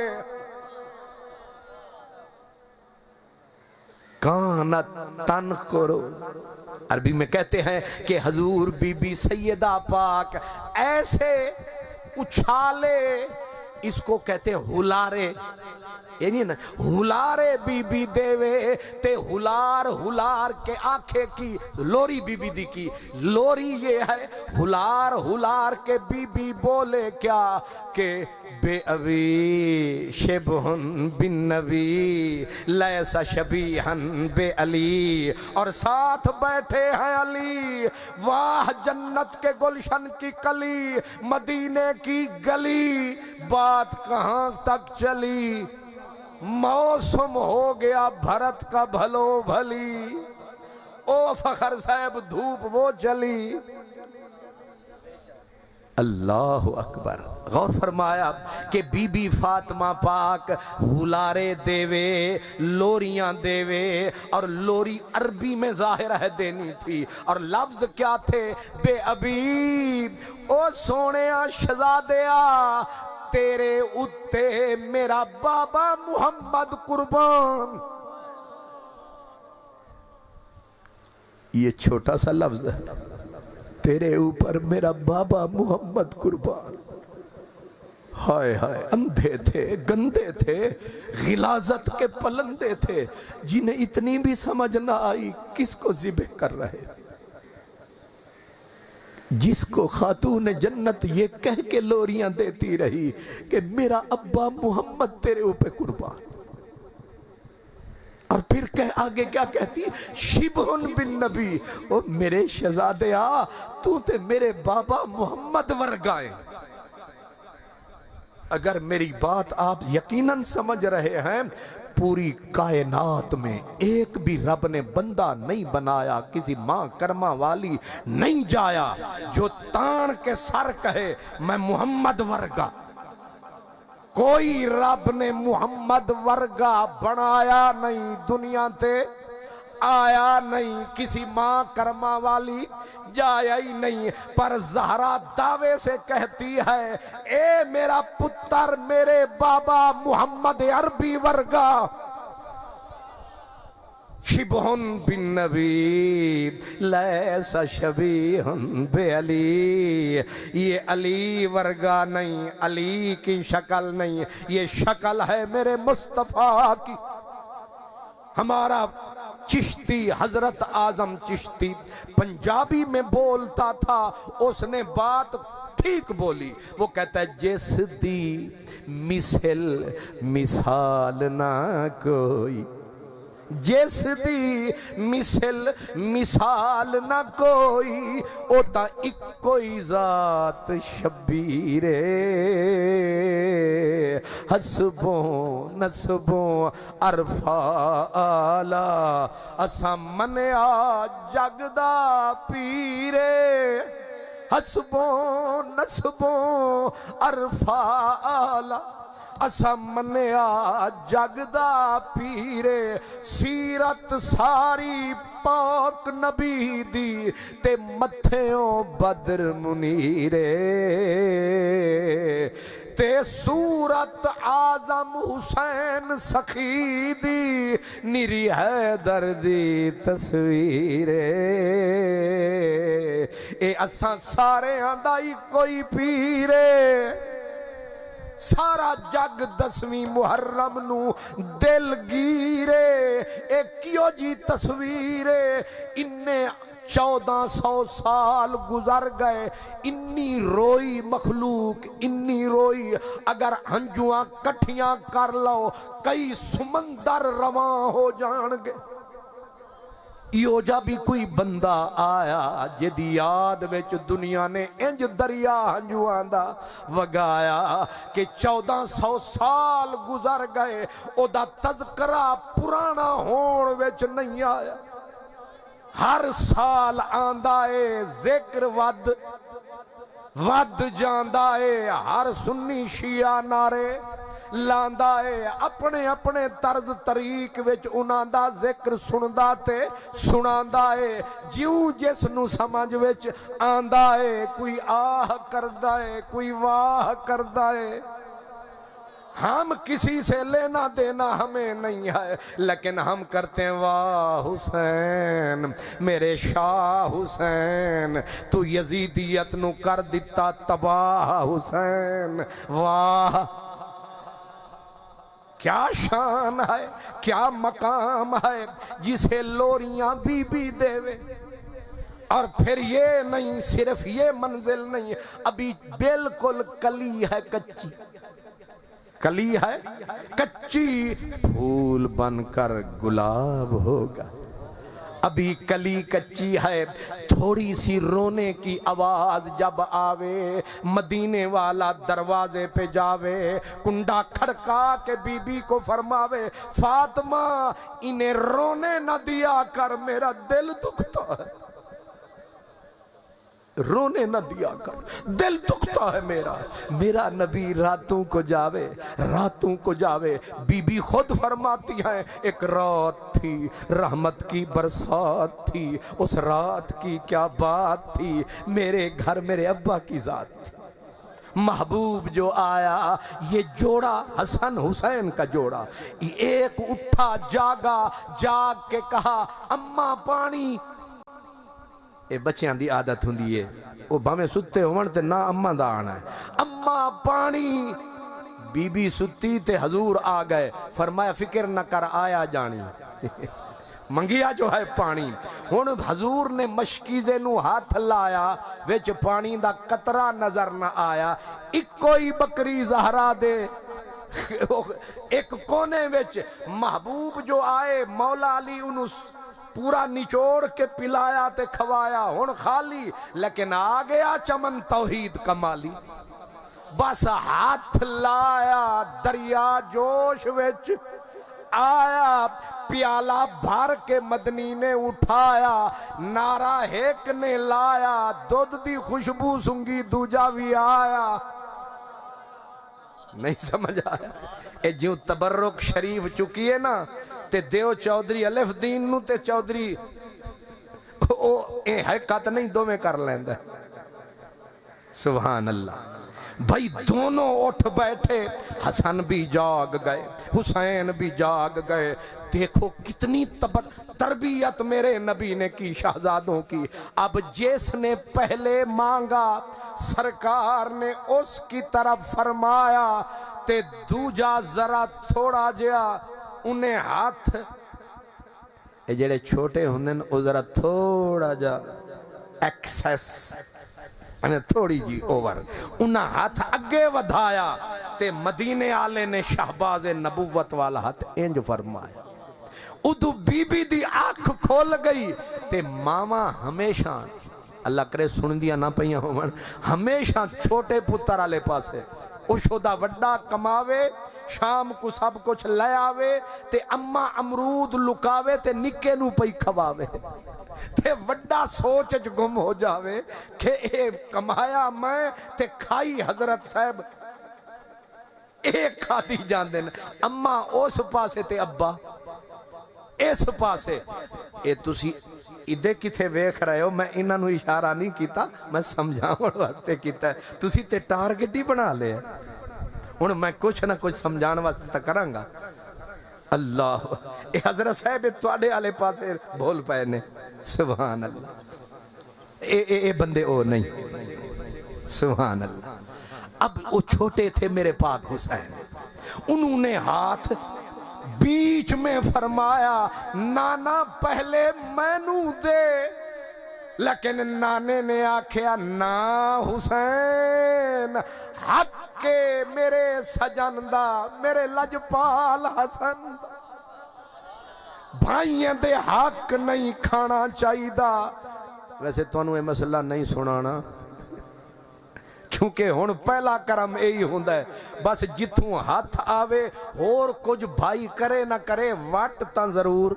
کانت تن کرو، عربی میں کہتے ہیں کہ حضور بی بی سیدہ پاک ایسے اچھالے، اس کو کہتے ہیں ہلارے، یعنی نا ہلارے بی بی دیوے تے ہلار کے آنکھیں کی لوری بی بی دی کی، لوری یہ ہے ہلار کے بی بی بولے کیا کہ بے ابی شبہن بن نبی لیسا شبیہن بے علی، اور ساتھ بیٹھے ہیں علی، واہ جنت کے گلشن کی کلی، مدینے کی گلی، بات کہاں تک چلی، موسم ہو گیا بھرت کا بھلو بھلی، او فخر صاحب دھوپ وہ چلی۔ اللہ اکبر، غور فرمایا کہ بی بی فاطمہ پاک ہلارے دیوے، لوریاں دیوے، اور لوری عربی میں ظاہر ہے دینی تھی، اور لفظ کیا تھے؟ بے ابی، او سونیا شہزادیا تیرے اتے میرا بابا محمد قربان۔ یہ چھوٹا سا لفظ ہے، تیرے اوپر میرا بابا محمد قربان۔ ہائے ہائے، اندھے تھے، گندے تھے، غلاظت کے پلندے تھے، جنہیں اتنی بھی سمجھ نہ آئی کس کو ذبح کر رہے، جس کو خاتون جنت یہ کہہ کے لوریاں دیتی رہی کہ میرا ابا محمد تیرے اوپر قربان، اور پھر آگے کیا کہتی؟ شبہن بن نبی، او میرے شہزادے تو تے میرے بابا محمد ورگائیں۔ اگر میری بات آپ یقیناً سمجھ رہے ہیں، پوری کائنات میں ایک بھی رب نے بندہ نہیں بنایا، کسی ماں کرما والی نہیں جایا جو تان کے سر کہے میں محمد ورگا، کوئی رب نے محمد ورگا بنایا نہیں، دنیا تے آیا نہیں، کسی ماں کرما والی جایا ہی نہیں، پر زہرا دعوے سے کہتی ہے اے میرا پتر میرے بابا محمد عربی ورگا، شبہن بن نبی لیسا شبیہن بے علی، یہ علی ورگا نہیں، علی کی شکل نہیں، یہ شکل ہے میرے مصطفیٰ کی۔ ہمارا چشتی حضرت اعظم چشتی پنجابی میں بولتا تھا، اس نے بات ٹھیک بولی. وہ کہتا ہے جس دی مثل مثال نہ کوئی, جس دی مثل مثال نہ کوئی, او تا ایک کوئی ذات شبیر حسبوں نسبوں عرفا آلہ اساں منیا جگ دا پیرے, حسبوں نسبوں عرفا آلہ اسا منیا جگ دا پیرے. سیرت ساری پاک نبی دی تے متھیوں بدر منیرے, تے صورت آزم حسین سخی دی نری حیدر دی تصویرے. اے اساں سارے آندائی کوئی پیرے, سارا جگ 10ویں محرم نو دل گیرے. ایک کیوں جی تصویرے, انہیں 1400 سال گزر گئے, انی روئی مخلوق انی روئی, اگر ہنجواں کٹھیاں کر لو کئی سمندر رواں ہو جان گے. ایو جا بھی کوئی بندہ آیا جدی یاد وچ دنیا نے انج دریا ہنجواں دا وگایا کہ 1400 سال گزر گئے, او دا تذکرہ پرانا ہون وچ نہیں آیا. ہر سال آندا ہے ذکر ود جاندا ہے, ہر سنی شیعہ نعرے لاندا ہے, اپنے اپنے طرز طریق وچ انہاں دا ذکر سندا تے سناندا ہے, جیوں جس نو سمجھ وچ آندا ہے. کوئی آہ کردا ہے, کوئی واہ کردا ہے. ہم کسی سے لینا دینا ہمیں نہیں ہے, لیکن ہم کرتے ہیں واہ حسین میرے شاہ حسین, تو یزیدیت نو کر دیتا تباہ حسین. واہ کیا شان ہے, کیا مقام ہے جسے لوریاں بی بی دیوے. اور پھر یہ نہیں, صرف یہ منزل نہیں, ابھی بالکل کلی ہے کچی, کلی ہے کچی, پھول بن کر گلاب ہوگا. ابھی کلی کچی ہے, تھوڑی سی رونے کی آواز جب آوے, مدینے والا دروازے پہ جاوے, کنڈا کھڑکا کے بی بی کو فرماوے فاطمہ انہیں رونے نہ دیا کر, میرا دل دکھتا ہے. رونے نہ دیا کر, دل دکھتا ہے میرا. میرا نبی راتوں کو جاوے. بی بی خود فرماتی ہیں ایک رات تھی, رحمت کی برسات تھی, اس رات کی کیا بات تھی, میرے گھر میرے ابا کی ذات تھی. محبوب جو آیا, یہ جوڑا حسن حسین کا جوڑا, ایک اٹھا جاگا, جاگ کے کہا اماں پانی. اے بچیاں دی عادت ہوندی ہے, او بھامے ستے ہون تے نا اماں دا آنا ہے, اماں پانی. بی بی ستی تے حضور آ گئے, فرمایا فکر نہ کر آیا جانی. منگیا جو ہے پانی. ہن حضور نے مشکیزے نو ہاتھ لایا, وچ پانی دا قطرہ نظر نہ آیا. ایک کوئی بکری زہرا دے ایک کونے وچ. محبوب جو آئے, مولا علی انہوں پورا نچوڑ کے پلایا تے کھوایا. ہن خالی, لیکن آ گیا چمن توحید کمالی. بس ہاتھ لایا, دریا جوش وچ آیا, پیالہ بھر کے مدنی نے اٹھایا, نعرہ ایک نے لایا, دودھ دی خوشبو سنگی دوجا بھی آیا. نہیں سمجھ آیا. اے جیوں تبرک شریف چکی ہے نا, تے دیو چودری الف دین نو تے چودری اے حقیقت نہیں, دو میں کر لیندہ. سبحان اللہ. بھائی دونوں اٹھ بیٹھے, حسن بھی جاگ گئے, حسین بھی جاگ گئے. دیکھو کتنی تربیت میرے نبی نے کی شہزادوں کی. اب جس نے پہلے مانگا سرکار نے اس کی طرف فرمایا, تے دوجا ذرا تھوڑا جیا انہیں ہاتھ, اے جڑے چھوٹے ہوندن او ذرا تھوڑا جا ایکسیس تھوڑی جی اوور انہاں ہاتھ اگے ودھایا تے مدینے آلے نے شہباز نبوت والا ہاتھ انج فرمایا ادو بی بی دی آنکھ کھول گئی تے ماما ہمیشہ اللہ کرے سن دیا نہ پہیاں ہومن ہمیشہ چھوٹے پتر آلے پاسے اشودہ وڈا کماوے شام کو سب کچھ لے آوے تے اما امرود لکاوے تے نکے نو پئی کھواوے تے وڈا سوچ گم ہو جاوے کہ اے کمایا میں تے کھائی حضرت صاحب ایک کھا دی جان دین اما اس پاسے تے ابا اس پاسے اے تسی ادھے کتھے ویکھ رہے ہو میں انہاں نو اشارہ نہیں کیتا میں سمجھاؤں واسطے کیتا ہے تسی تے ٹارگٹ ہی بنا لے ہن میں کچھ نہ کچھ سمجھان واسطے تا کراں گا اللہ اے حضرت صاحب تواڈے والے پاسے بھول پئے نے سبحان اللہ اے بندے او نہیں سبحان اللہ اب وہ چھوٹے تھے میرے پاک حسین انہوں نے ہاتھ بیچ میں فرمایا نانا پہلے مینو دے لیکن نانے نے آکھیا نا حسین حق کے میرے سجن دا میرے لجپال حسن بھائیاں دے حق نہیں کھانا چاہی دا ویسے تو انہوں یہ مسئلہ نہیں سنانا کیونکہ ہون پہلا کرم یہی ہوندہ ہے بس جتوں ہاتھ آوے اور کچھ بھائی کرے نہ کرے وٹ تاں ضرور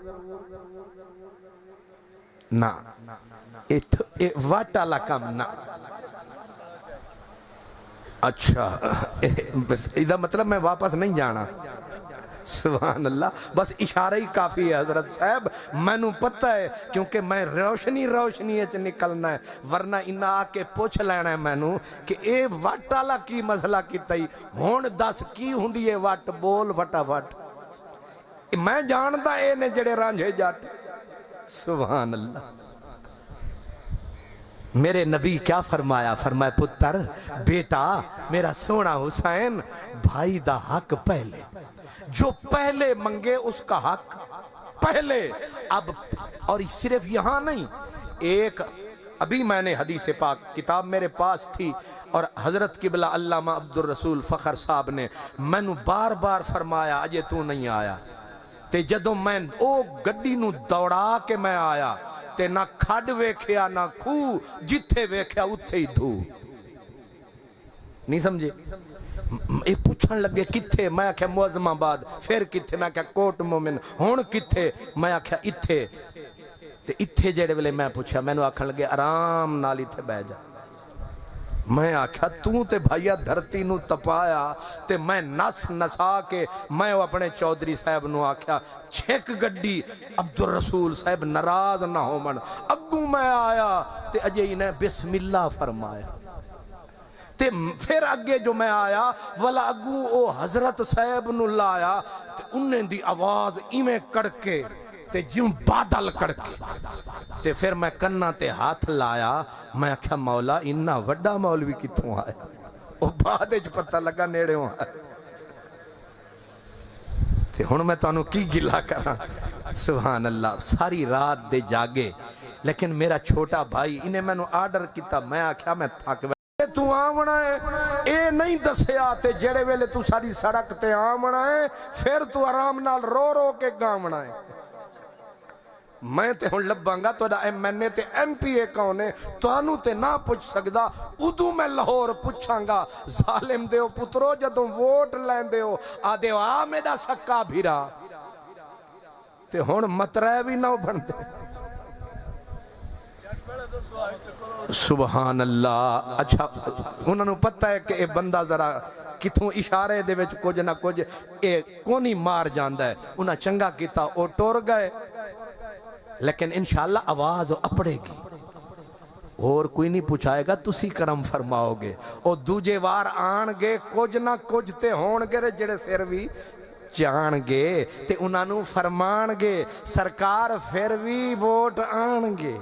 نا وٹ آلا کم نا اچھا ادھا مطلب میں واپس نہیں جانا سبحان اللہ بس اشارہ ہی کافی ہے حضرت صاحب میں نو پتہ ہے کیونکہ میں روشنی اچھ نکلنا ہے ورنہ انہا آکے پوچھ لینا ہے میں نو کہ اے وٹ آلا کی مسئلہ کی تئی ہون دس کی ہوندی ہے وٹ بول وٹا وٹ میں جانتا اے نے جڑے رانجھے جاٹ سبحان اللہ میرے نبی کیا فرمایا فرمایا پتر بیٹا میرا سونا حسین بھائی دا حق پہلے جو پہلے منگے اس کا حق پہلے اب اور صرف یہاں نہیں ایک ابھی میں نے حدیث پاک کتاب میرے پاس تھی اور حضرت قبلہ علامہ عبدالرسول فخر صاحب نے میں نو بار بار فرمایا اجے تو نہیں آیا تے جدوں میں او گڈی نو دوڑا کے میں آیا تے نہ کھڈ ویکھیا نہ کھو جتھے ویکھیا اتھے ہی دھو نہیں سمجھے یہ پوچھن لگے کتھے میں آکھیا معظم آباد پھر کتھے میں آکھیا کوٹ مومن ہون کتھے میں آکھیا اتھے تے اتھے جڑے ویلے میں پوچھا میں نو آکھن لگے آرام نال اتھے بہ جا میں آکھیا تو تے بھائیا دھرتی نو تپایا تے میں نس نسا کے میں اپنے چودھری صاحب نو آکھیا چھک گڈی عبدالرسول صاحب ناراض نہ ہو من اگوں میں آیا تے اجے انہیں بسم اللہ فرمایا تے پھر اگے جو میں آیا والا اگوں او حضرت صاحب نو لایا تے انہیں دی آواز ایمیں کڑکے تے جیوں بادل کڑکے تے پھر میں کنہ تے ہاتھ لایا میں کہا مولا انہا وڈا مولوی کتوں آیا او بعد جو پتہ لگا نیڑے ہوں آیا تے ہن میں تانوں کی گلا کرا سبحان اللہ ساری رات دے جاگے لیکن میرا چھوٹا بھائی انہیں میں نو آرڈر کیتا میں آکھیا میں تھک تو آمنا ہے اے نہیں دسے آتے جڑے ویلے تو ساری سڑک تے آمنا ہے پھر تو آرام نال رو رو کے گامنا ہے میں تے ہن لباں گا تو ایم این اے تے ایم پی اے کون ہے تو آنو تے نہ پوچھ سکدا ادو میں لاہور پوچھاں گا ظالم دیو پترو جدوں ووٹ لین دیو آدھے آ میرا سکا بھیرا تے ہن مطرح بھی نہ بن دے سبحان اللہ اچھا انہوں نے پتہ ہے کہ اے بندہ ذرا کتھوں اشارے دے وچ کچھ نہ کچھ اے کونی مار جاندہ ہے انہاں چنگا کیتا او ٹور گئے لیکن انشاءاللہ آواز اپڑے گی اور کوئی نہیں پوچھائے گا تسی کرم فرماؤ گے او دوجے وار آن گے کچھ نہ کچھ تے ہون گے جڑے سر بھی جان گے تے انہاں نو فرمان گے سرکار پھر بھی ووٹ آن گے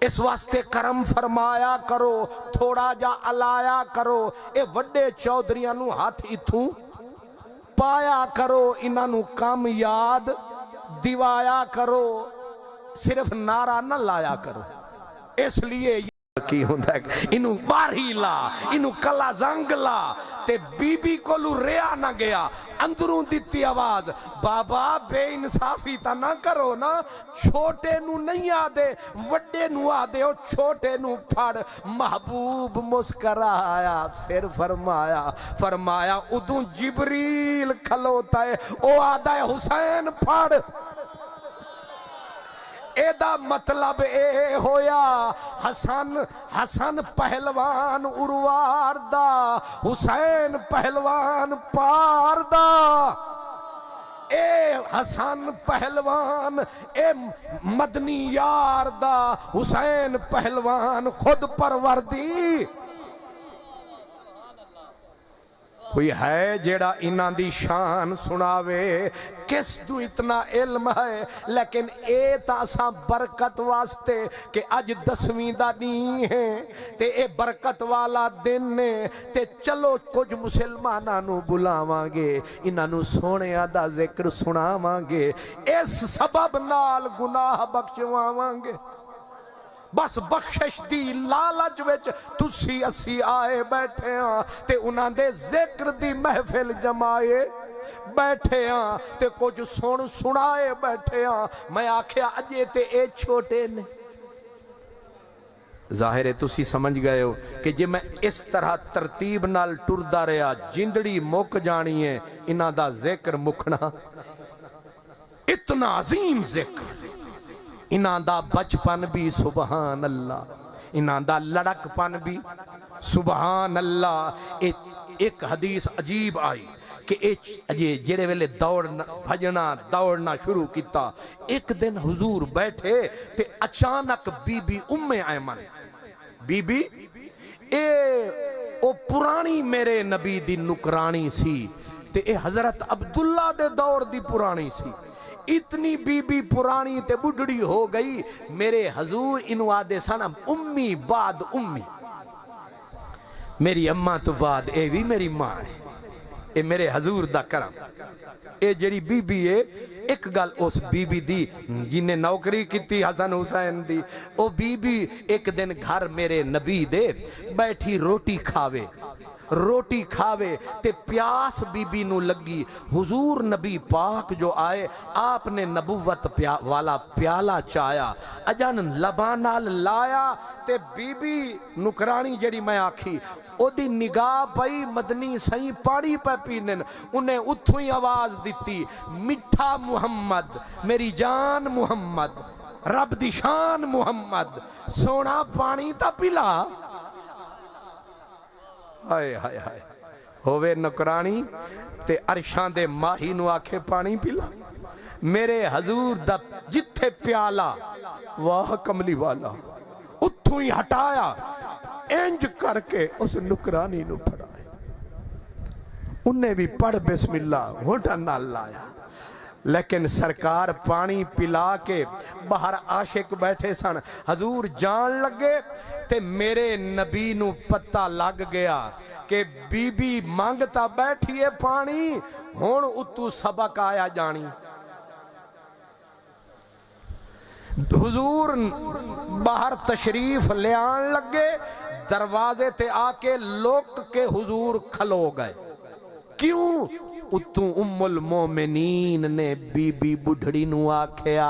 اس واسطے کرم فرمایا کرو تھوڑا جا علایا کرو اے وڈے چودھریاں نو ہاتھ اتھوں پایا کرو انہاں نو کام یاد دیوایا کرو صرف نعرہ نہ لایا کرو اس لیے کی ہوندا ہے انہوں باری لا انہوں کلا زنگ لا تے بی بی کو لو ریا نہ گیا اندروں دیتی آواز بابا بے انصافی تا نہ کرو نا چھوٹے نو نہیں آدے وڈے نو آدے او چھوٹے نو پھڑ محبوب مسکرایا پھر فرمایا ادوں جبریل کھلوتا ہے او آدھا ہے حسین پھڑ ایدہ مطلب اے ہویا حسن پہلوان اروار دا حسین پہلوان پار دا اے حسن پہلوان اے مدنی یار دا حسین پہلوان خود پروردی کوئی ہے جیڑا انہاں دی شان سناوے کس تو اتنا علم ہے لیکن اے تاساں برکت واسطے کہ اج 10ویں دا نہیں ہے تے اے برکت والا دن نے تے چلو کچھ مسلماناں نو بلاواں گے انہاں نو سونیاں دا ذکر سناواں گے اس سبب نال گناہ بخشواواں گے بس بخشش دی لالچ وچ تسی اسی آئے بیٹھے ہاں تے انہاں دے ذکر دی محفل جمائے بیٹھے ہاں تے کچھ سنائے بیٹھے ہاں میں آکھیا اجے تے اے چھوٹے نے ظاہر ہے تسی سمجھ گئے ہو کہ جے میں اس طرح ترتیب نال ٹردا رہا جندڑی مک جانی ہے انہاں دا ذکر مکنا اتنا عظیم ذکر انہاں دا بچپن بھی سبحان اللہ انہاں دا لڑک پن بھی سبحان اللہ ایک حدیث عجیب آئی کہ جڑے ویلے دوڑنا شروع کیتا ایک دن حضور بیٹھے تے اچانک بی بی ام ایمن بی بی او پرانی میرے نبی دی نکرانی سی تے اے حضرت عبداللہ دے دور دی پرانی سی اتنی بی بی پرانی تے بڑھڑی ہو گئی میرے حضور انو آدھے سانا امی بعد امی میری اماں تو بعد اے بھی میری ماں ہے اے میرے حضور دا کرم اے جڑی بی بی ہے ایک گل اس بی بی دی جنہیں نوکری کیتی حسن حسین دی او بی بی ایک دن گھر میرے نبی دے بیٹھی روٹی کھاوے تے پیاس بی بی نو لگی حضور نبی پاک جو آئے آپ نے نبوت والا پیالہ چایا اجان لبانال لایا تے بی بی نکرانی جڑی میں آکھی او دی نگاہ پئی مدنی سائیں پانی پہ پیندن انہیں اتھوں ہی آواز دیتی مٹھا محمد میری جان محمد رب دی شان محمد سونا پانی تا پلا ہائے ہائے ہائے ہووے نکرانی تے عرشاں دے ماہی نو آکھے پانی پلا میرے حضور دا جتھے پیالا واہ کملی والا اتھوں ہی ہٹایا انج کر کے اس نکرانی نو پڑھائے انہیں بھی پڑھ بسم اللہ ہوٹا نہ لایا لیکن سرکار پانی پلا کے باہر عاشق بیٹھے سن حضور جان لگے تے میرے نبی نو پتہ لگ گیا کہ بی بی مانگتا بیٹھیے پانی ہون اتو سبق آیا جانی حضور باہر تشریف لے آن لگے دروازے تے آکے لوک کے حضور کھلو گئے کیوں اتوں ام المومنین نے بی بی بڑھڑی نو آکھیا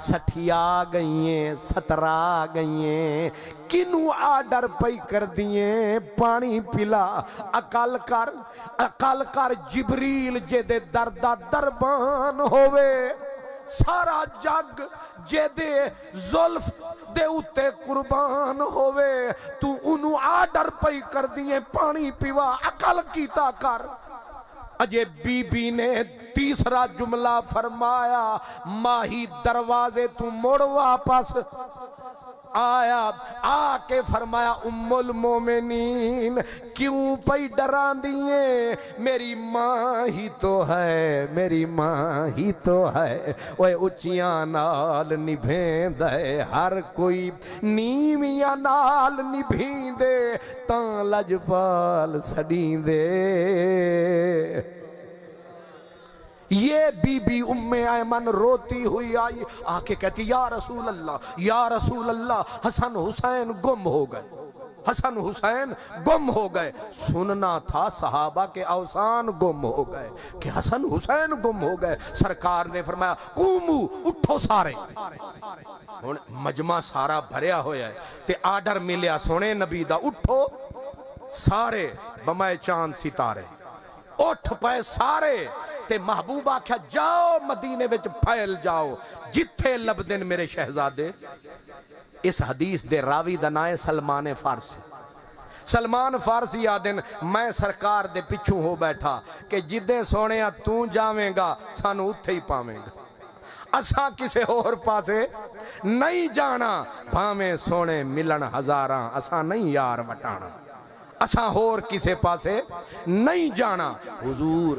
60 آ گئیں 17 آ گئیں کنو آڈر پئی کر دیئیں پانی پلا عقل کر جبریل جے دے دردہ دربان ہوئے سارا جگ جے دے زلف دے اتے قربان ہوئے تو انو آڈر پئی کر دیئیں پانی پیوا عقل کیتا کر اجے بی بی نے تیسرا جملہ فرمایا ماہی دروازے تو مڑ واپس آیا آکے فرمایا ام المومنین کیوں پئی ڈران دیئے میری ماں ہی تو ہے میری ماں ہی تو ہے اوے اچیاں نال نبھین دے ہر کوئی نیمیاں نال نبھین دے تاں لجپال سڑین دے یہ بی بی ام ایمن روتی ہوئی آئی، آ کے کہتی یا رسول اللہ حسن حسین گم ہو گئے، حسن حسین گم ہو گئے۔ سننا تھا صحابہ کے اوسان گم ہو گئے کہ حسن حسین گم ہو گئے۔ سرکار نے فرمایا قومو، اٹھو سارے۔ مجمع سارا بھریا ہویا ہے تے آرڈر ملیا سونے نبی دا، اٹھو سارے بمائے چاند ستارے، اٹھ پائے سارے تے محبوب آکھیا جاؤ مدینے وچ پھیل جاؤ جتھے لبدن میرے شہزادے۔ اس حدیث دے راوی دا نائے سلمان فارسی۔ سلمان فارسی آدن میں سرکار دے پچھوں ہو بیٹھا کہ جدے سونے تو جاویں گا سانو اتھے ہی پاویں گا، اساں کسے اور پاسے نہیں جانا، بھامیں سونے ملن ہزاراں اساں نہیں یار وٹانا، اساں اور کسے پاسے نہیں جانا۔ حضور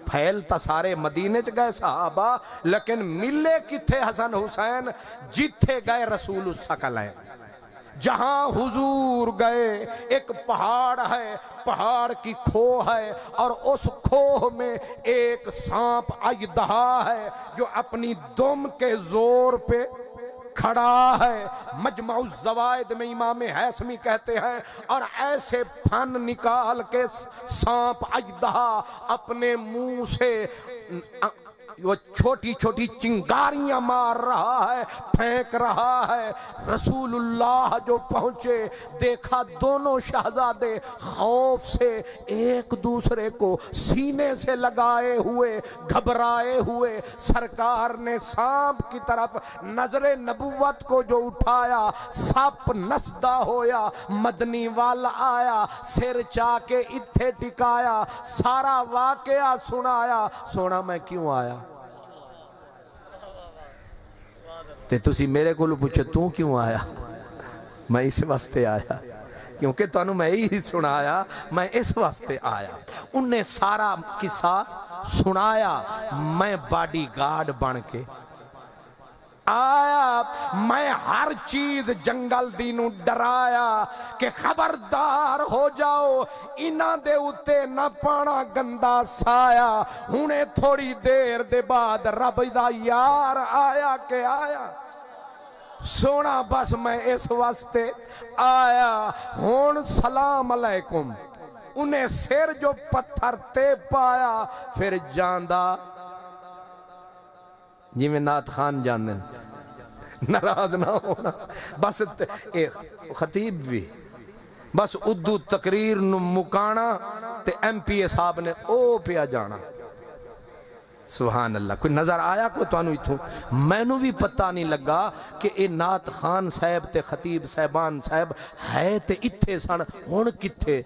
پھیلتا سارے مدینے چ گئے صحابہ، لیکن ملے کتھے حسن حسین؟ جتھے گئے رسول الثقلین، جہاں حضور گئے ایک پہاڑ ہے، پہاڑ کی کھوہ ہے، اور اس کھوہ میں ایک سانپ اژدہا ہے جو اپنی دم کے زور پہ کھڑا ہے۔ مجمع الزوائد میں امام حیثمی کہتے ہیں اور ایسے پھن نکال کے سانپ اژدہا اپنے منہ سے وہ چھوٹی چھوٹی چنگاریاں مار رہا ہے، پھینک رہا ہے۔ رسول اللہ جو پہنچے دیکھا دونوں شہزادے خوف سے ایک دوسرے کو سینے سے لگائے ہوئے گھبرائے ہوئے۔ سرکار نے سانپ کی طرف نظر نبوت کو جو اٹھایا، سپ نسدہ ہویا، مدنی والا آیا، سر چا کے اتھے ٹکایا، سارا واقعہ سنایا۔ سونا میں کیوں آیا؟ تے تسی میرے کو پوچھے تو کیوں آیا؟ میں اس واسطے آیا کیونکہ تو میں ہی سنایا، میں اس واسطے آیا۔ انہیں سارا قصہ سنایا، میں باڈی گارڈ بن کے آیا، میں ہر چیز جنگل دینوں ڈرایا کہ خبردار ہو جاؤ، انہاں دے اتے نہ پانا گندا سایا۔ ہنے تھوڑی دیر دے بعد رب دا یار آیا کہ آیا۔ سونا بس میں اس واسطے آیا۔ ہون سلام علیکم، انہیں سر جو پتھر تے پایا، پھر جاندہ جی میں نعت خان جاندن، ناراض نہ ہونا، بس خطیب بھی بس ادو تقریر نو مکانا تے ایم پی اے صاحب نے او پیا جانا۔ سبحان اللہ، کوئی نظر آیا کوئی تو اتھوں؟ میں نو بھی پتہ نہیں لگا کہ اے نعت خان صاحب تے خطیب صاحبان صاحب ہے تے اتھے سن، ہون کتھے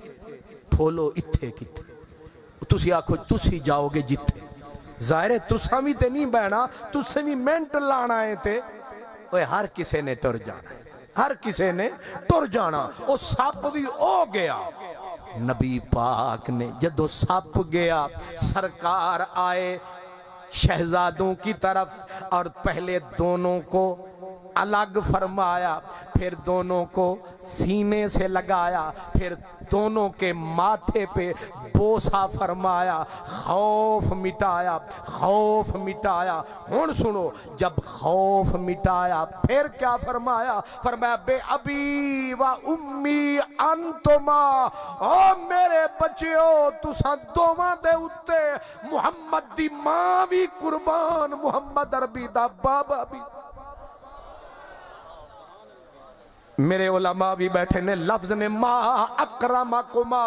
پھولو اتھے کتھے؟ تسی آکھو تسی جاؤ گے جتھے، ظاہر ہے تساں بھی تے نہیں بہنا، تسے بھی منٹ لانا ہے تے اوہ ہر کسے نے ٹر جانا ہے، ہر کسے نے ٹر جانا۔ او سپ بھی او گیا، نبی پاک نے جدو سپ گیا سرکار آئے شہزادوں کی طرف اور پہلے دونوں کو الگ فرمایا، پھر دونوں کو سینے سے لگایا، پھر دونوں کے ماتھے پہ بوسہ فرمایا، خوف مٹایا، خوف مٹایا۔ ہن سنو، جب خوف مٹایا پھر کیا فرمایا؟ فرمایا بے ابی و امی انتما، او میرے بچیو تساں دوواں دے اتے محمد دی ماں بھی قربان، محمد عربی دا بابا بھی۔ میرے علماء بھی بیٹھے نے لفظ نے ما اکرمکما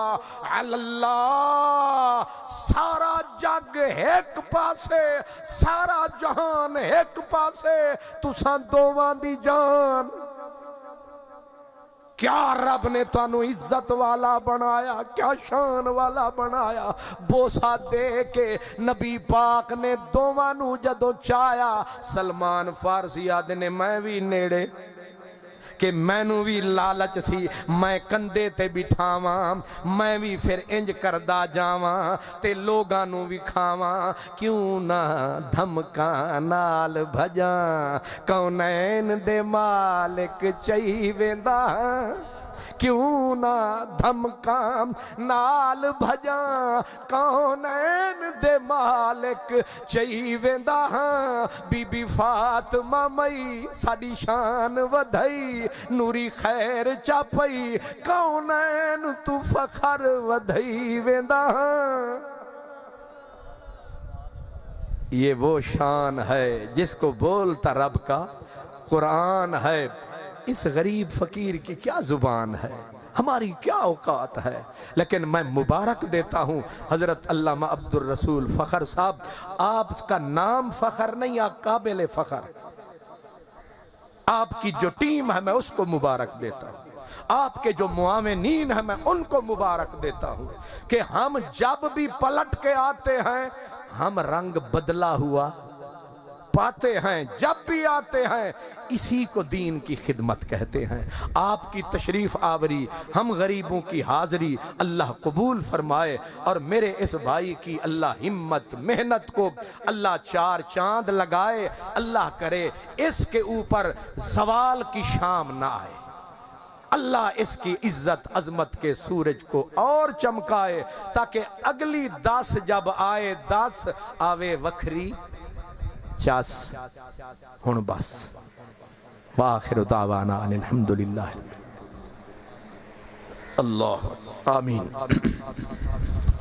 علی اللہ، سارا جگ ایک پاسے، سارا جہان ایک پاسے، تساں دوواں دی جان۔ کیا رب نے تانوں عزت والا بنایا، کیا شان والا بنایا۔ بوسہ دے کے نبی پاک نے دوواں نو جدو چایا، سلمان فارسی آدھنے میں بھی نیڑے کہ میں نو بھی لالچ سی، میں کندے تے بٹھاواں، میں بھی پھر انج کردہ جاواں تے لوگاں نو بھی کھاواں، کیوں نہ دھمکاں نال بھجاں، کونین دے مالک چاہی ویندا، کیوں نہ دھمکاں نال بھجاں، کونین دے مالک چئی ویندا ہاں بی بی فاطمہ مئی ساڈی شان ودھئی نوری خیر چا پئی کونین تو فخر ودھئی ویندا ہاں یہ وہ شان ہے جس کو بولتا رب کا قرآن ہے اس غریب فقیر کی کیا زبان ہے ہماری کیا اوقات ہے لیکن میں مبارک دیتا ہوں حضرت علامہ عبد الرسول فخر صاحب آپ کا نام فخر نہیں آپ قابل فخر آپ کی جو ٹیم ہے میں اس کو مبارک دیتا ہوں آپ کے جو معاونین ہیں میں ان کو مبارک دیتا ہوں کہ ہم جب بھی پلٹ کے آتے ہیں ہم رنگ بدلا ہوا پاتے ہیں جب بھی آتے ہیں اسی کو دین کی خدمت کہتے ہیں آپ کی تشریف آوری ہم غریبوں کی حاضری اللہ قبول فرمائے اور میرے اس بھائی کی اللہ ہمت محنت کو اللہ چار چاند لگائے اللہ کرے اس کے اوپر زوال کی شام نہ آئے اللہ اس کی عزت عظمت کے سورج کو اور چمکائے تاکہ اگلی 10 جب آئے 10 آوے وکھری چاس ہن بس وآخر دعوانا ان الحمدللہ اللہ آمین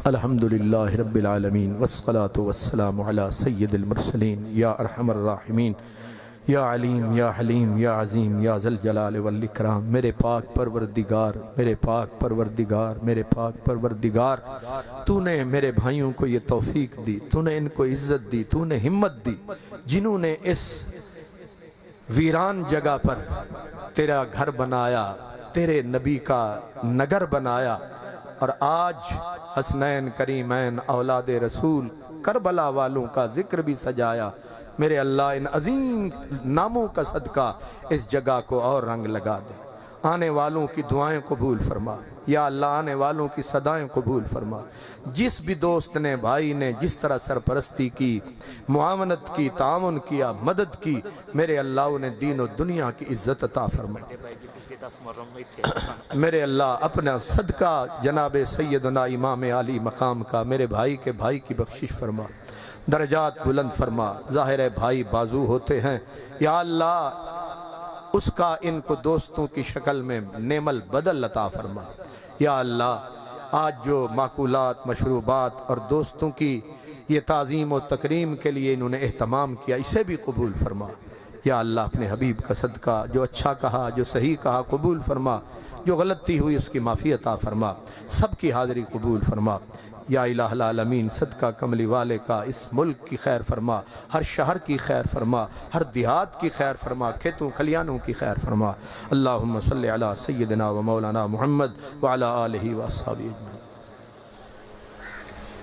الحمدللہ رب العالمین والصلاة والسلام علی سید المرسلین یا ارحم الراحمین یا علیم یا حلیم یا عظیم یا ذل جلال والاکرام میرے پاک پروردگار میرے پاک پروردگار میرے پاک پروردگار تو نے میرے بھائیوں کو یہ توفیق دی تو نے ان کو عزت دی تو نے ہمت دی جنہوں نے اس ویران جگہ پر تیرا گھر بنایا تیرے نبی کا نگر بنایا اور آج حسنین کریمین اولاد رسول کربلا والوں کا ذکر بھی سجایا میرے اللہ ان عظیم ناموں کا صدقہ اس جگہ کو اور رنگ لگا دے آنے والوں کی دعائیں قبول فرما یا اللہ آنے والوں کی صدائیں قبول فرما جس بھی دوست نے بھائی نے جس طرح سرپرستی کی معاونت کی تعاون کیا مدد کی میرے اللہ انہیں دین و دنیا کی عزت عطا فرما میرے اللہ اپنا صدقہ جناب سیدنا امام علی مقام کا میرے بھائی کے بھائی کی بخشش فرما درجات بلند فرما ظاہر ہے بھائی بازو ہوتے ہیں یا اللہ اس کا ان کو دوستوں کی شکل میں نعم البدل عطا فرما یا اللہ آج جو معقولات مشروبات اور دوستوں کی یہ تعظیم و تکریم کے لیے انہوں نے اہتمام کیا اسے بھی قبول فرما یا اللہ اپنے حبیب کا صدقہ جو اچھا کہا جو صحیح کہا قبول فرما جو غلطی ہوئی اس کی معافی عطا فرما سب کی حاضری قبول فرما یا الہ العالمین صدقہ کملی والے کا اس ملک کی خیر فرما ہر شہر کی خیر فرما ہر دیہات کی خیر فرما کھیتوں کھلیانوں کی خیر فرما اللہم صلی علی سیدنا و مولانا محمد وعلی آلہ و اصحابہ اجمعین